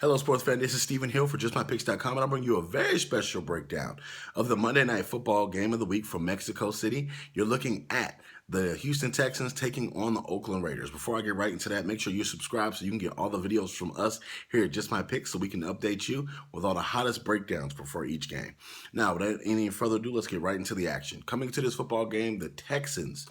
Hello, sports fan. This is Stephen Hill for JustMyPicks.com, and I'll bring you a very special breakdown of the Monday Night Football game of the week from Mexico City. You're looking at the Houston Texans taking on the Oakland Raiders. Before I get right into that, make sure you subscribe so you can get all the videos from us here at Just My Picks so we can update you with all the hottest breakdowns before each game. Now, without any further ado, let's get right into the action. Coming to this football game, the Texans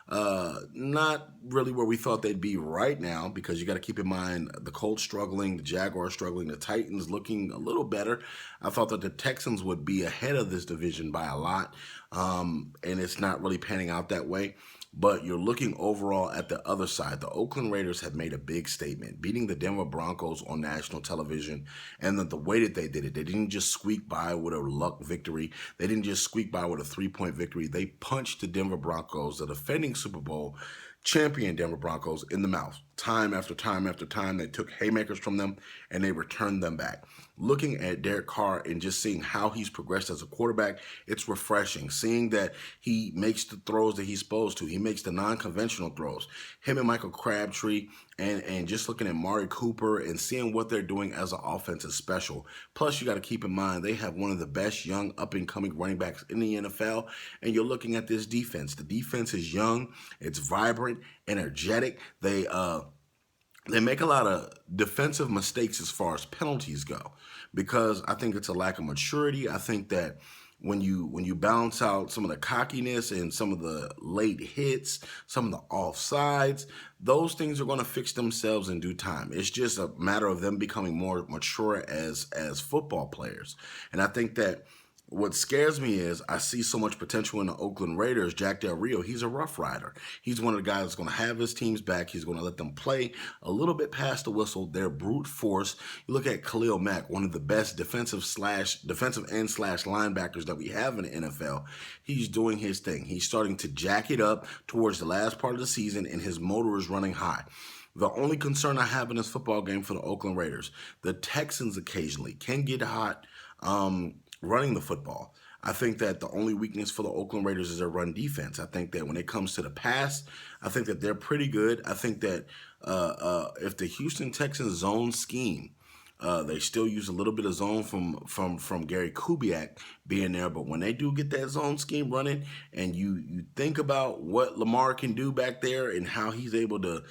not really where we thought they'd be right now, because you got to keep in mind the Colts struggling, the Jaguars struggling, the Titans looking a little better. I thought that the Texans would be ahead of this division by a lot, and it's not really panning out that way. But you're looking overall at the other side. The Oakland Raiders have made a big statement, beating the Denver Broncos on national television, and the way that they did it, they didn't just squeak by with a luck victory. They didn't just squeak by with a 3-point victory. They punched the Denver Broncos, the defending Super Bowl champion Denver Broncos, in the mouth. Time after time after time, they took haymakers from them and they returned them back. Looking at Derek Carr and just seeing how he's progressed as a quarterback, it's refreshing. Seeing that he makes the throws that he's supposed to. He makes the non-conventional throws. Him and Michael Crabtree, and just looking at Mari Cooper and seeing what they're doing as an offense is special. Plus, you got to keep in mind, they have one of the best young up-and-coming running backs in the NFL, and you're looking at this defense. The defense is young, it's vibrant, energetic. They make a lot of defensive mistakes as far as penalties go, because I think it's a lack of maturity. I think that when you balance out some of the cockiness and some of the late hits, some of the offsides, those things are going to fix themselves in due time. It's just a matter of them becoming more mature as football players. And I think that what scares me is I see so much potential in the Oakland Raiders. Jack Del Rio, he's a rough rider. He's one of the guys that's going to have his teams back. He's going to let them play a little bit past the whistle. They're brute force. You look at Khalil Mack, one of the best defensive end slash linebackers that we have in the NFL. He's doing his thing. He's starting to jack it up towards the last part of the season, and his motor is running high. The only concern I have in this football game for the Oakland Raiders, the Texans occasionally can get hot running the football. I think that the only weakness for the Oakland Raiders is their run defense. I think that when it comes to the pass, I think that they're pretty good. I think that if the Houston Texans zone scheme, they still use a little bit of zone from Gary Kubiak being there, but when they do get that zone scheme running, and you think about what Lamar can do back there and how he's able to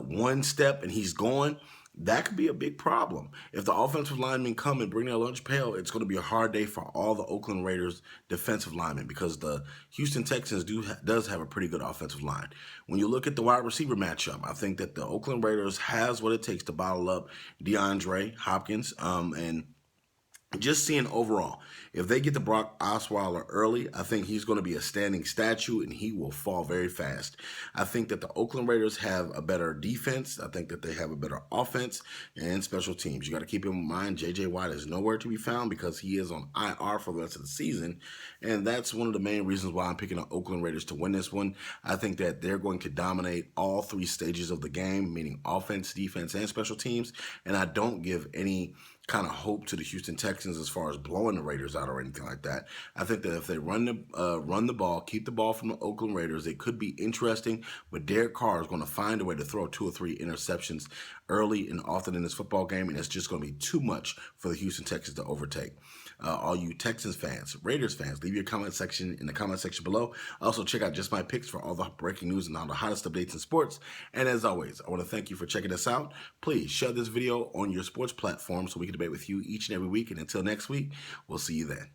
one step and he's going, that could be a big problem. If the offensive linemen come and bring their lunch pail, it's going to be a hard day for all the Oakland Raiders defensive linemen, because the Houston Texans does have a pretty good offensive line. When you look at the wide receiver matchup, I think that the Oakland Raiders has what it takes to bottle up DeAndre Hopkins, and just seeing overall, if they get to Brock Osweiler early, I think he's going to be a standing statue and he will fall very fast. I think that the Oakland Raiders have a better defense. I think that they have a better offense and special teams. You got to keep in mind, J.J. Watt is nowhere to be found because he is on IR for the rest of the season. And that's one of the main reasons why I'm picking the Oakland Raiders to win this one. I think that they're going to dominate all three stages of the game, meaning offense, defense, and special teams. And I don't give any kind of hope to the Houston Texans as far as blowing the Raiders out or anything like that. I think that if they run the ball, keep the ball from the Oakland Raiders, it could be interesting. But Derek Carr is going to find a way to throw 2 or 3 interceptions early and often in this football game, and it's just going to be too much for the Houston Texans to overtake. All you Texans fans, Raiders fans, leave your comment section in the comment section below. Also, check out Just My Picks for all the breaking news and all the hottest updates in sports. And as always, I want to thank you for checking us out. Please share this video on your sports platform so we can debate with you each and every week. And until next week, we'll see you then.